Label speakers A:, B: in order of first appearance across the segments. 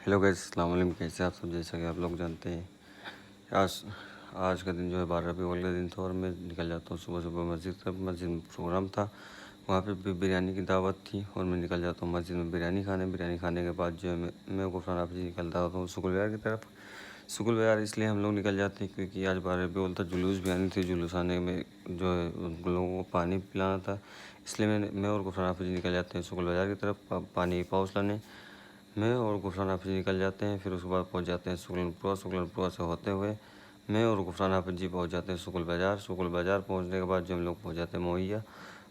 A: Hello guys, अस्सलाम वालेकुम। कैसे आप सब? जैसा कि आप लोग जानते हैं, आज आज का दिन जो है 12 रबीउल का दिन था और मैं निकल जाता हूँ सुबह सुबह मस्जिद तक। मस्जिद में प्रोग्राम था, वहाँ पे भी बिरयानी की दावत थी और मैं निकल जाता हूँ मस्जिद में बिरयानी खाने। बिरयानी खाने के बाद जो है मैं गुफरान हाफिज़ निकलता होता हूँ शुक्र बाज़ार की तरफ। शुक्र बाज़ार इसलिए हम लोग निकल जाते हैं क्योंकि आज 12 रबीउल था, जुलूस भी आनी थी। जुलूस आने में जो है उन लोगों को पानी पिलाना था, इसलिए मैं और गुफरान हाफिज़ निकल जाते हैं शुक्र बाज़ार की तरफ पानी पाउच लाने। मैं और गुफरान हाफिज़ निकल जाते हैं, फिर उसके बाद पहुंच जाते हैं सुगलनपुरा। सुगलनपुरा से होते हुए मैं और गुफरान हाफिज़ जी पहुंच जाते हैं शुक्ल बाज़ार। शुक्ल बाज़ार पहुंचने के बाद जो हम लोग पहुंच जाते हैं मोहैया।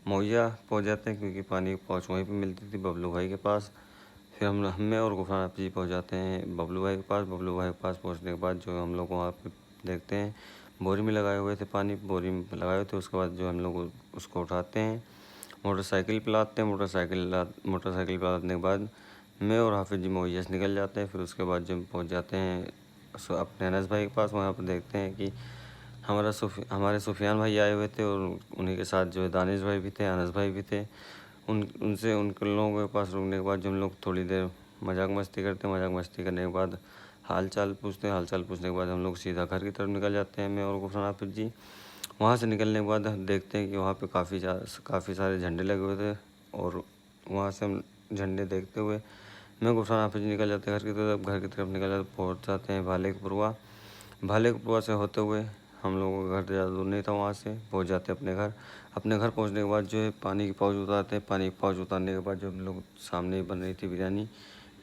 A: मोहैया पहुंच जाते हैं क्योंकि पानी की पाउच वहीं पे मिलती थी बबलू भाई के पास। फिर मैं और गुफरान हाफिज़ जी पहुंच जाते हैं बबलू भाई के पास। बबलू भाई के पास पहुंचने के बाद जो हम लोग वहाँ पर देखते हैं बोरी में लगाए हुए थे पानी, बोरी में लगाए हुए थे। उसके बाद जो हम लोग उसको उठाते हैं, मोटरसाइकिल पे लाते हैं। मोटरसाइकिल पे लादने के बाद मैं और हाफिज़ जी मोहैया से निकल जाते हैं। फिर उसके बाद जब पहुंच जाते हैं अपने अनस भाई के पास, वहाँ पर देखते हैं कि हमारे सुफियान भाई आए हुए थे और उन्हीं के साथ जो है दानिश भाई भी थे, अनस भाई भी थे। उन लोगों के पास रुकने के बाद जब हम लोग थोड़ी देर मजाक मस्ती करते हैं। मजाक मस्ती करने के बाद हाल चाल पूछते के बाद हम लोग सीधा घर की तरफ निकल जाते हैं, मैं और गुफरान हाफिज़ जी। वहाँ से निकलने के बाद हम देखते हैं कि वहाँ पे काफ़ी सारे झंडे लगे हुए थे और वहाँ से हम झंडे देखते हुए मैं गुफरान हाफिज़ निकल जाते हैं घर की तरफ। निकल जाते पहुँच जाते हैं भाले के पुरवा से होते हुए। हम लोगों का घर ज़्यादा दूर नहीं था, वहाँ से पहुँच जाते हैं अपने घर। अपने घर पहुँचने के बाद जो है पानी की पाउच उतारते हैं। पानी की पाउच उतारने के बाद जो हम लोग सामने ही बन रही थी बिरयानी,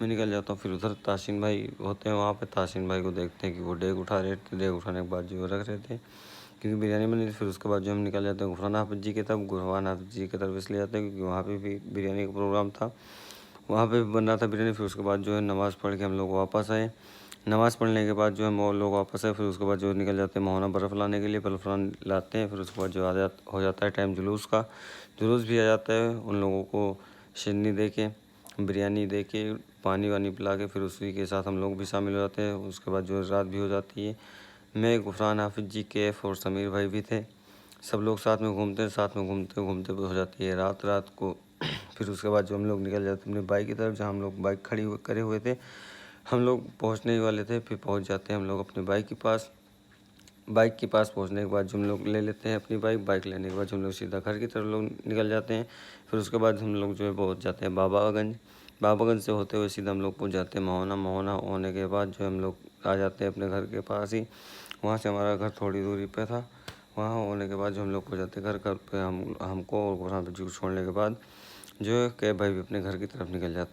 A: मैं निकल जाता हूँ। फिर उधर ताशिन भाई होते हैं, वहाँ पे ताशिन भाई को देखते हैं कि वो डेग उठा रहे थे। डेग उठाने के बाद जो रख रहे थे क्योंकि बिरयानी बनी थी। फिर उसके बाद जो हम निकल जाते हैं गुफरान हाफिज़ जी की तरफ। गुफरान हाफिज़ जी की तरफ इसलिए जाते हैं क्योंकि वहाँ पे भी बिरयानी का प्रोग्राम था, वहाँ पे भी बन रहा था बिरयानी। फिर उसके बाद जो है नमाज़ पढ़ के हम लोग वापस आए। नमाज़ पढ़ने के बाद जो है हम लोग वापस आए। फिर उसके बाद जो निकल जाते हैं मोहना बर्फ़ लाने के लिए, बर्फ़ लाते हैं। फिर उसके बाद जो हो जाता है टाइम जुलूस का। जुलूस भी आ जाता है, उन लोगों को शिन्नी दे के, बिरयानी दे के, पानी वानी पिला के फिर उसी के साथ हम लोग भी शामिल हो जाते हैं। उसके बाद जो है रात भी हो जाती है। मैं, गुफरान हाफिज़ जी, कैफ़ और समीर भाई भी थे। सब लोग साथ में घूमते हैं, साथ में घूमते घूमते हो जाती है रात को। फिर उसके बाद जो हम लोग निकल जाते हैं अपने बाइक की तरफ, जहाँ हम लोग बाइक करे हुए थे। हम लोग पहुँचने ही वाले थे, फिर पहुँच जाते हैं हम लोग अपने बाइक के पास। बाइक के पास पहुँचने के बाद जो हम लोग ले लेते हैं अपनी बाइक लेने के बाद जो हम लोग सीधा घर की तरफ लोग निकल जाते हैं। फिर उसके बाद हम लोग जो है पहुँच जाते हैं बाबागंज से होते हुए सीधा हम लोग पहुँच जाते हैं मोहना होने के बाद जो हम लोग आ जाते हैं अपने घर के पास ही। वहाँ से हमारा घर थोड़ी दूरी पे था। वहाँ होने के बाद जो हम लोग पहुँच जाते घर पे हमको और गुफरान हाफिज़ जी को छोड़ने के बाद जो है कैब भाई भी अपने घर की तरफ निकल जाते हैं।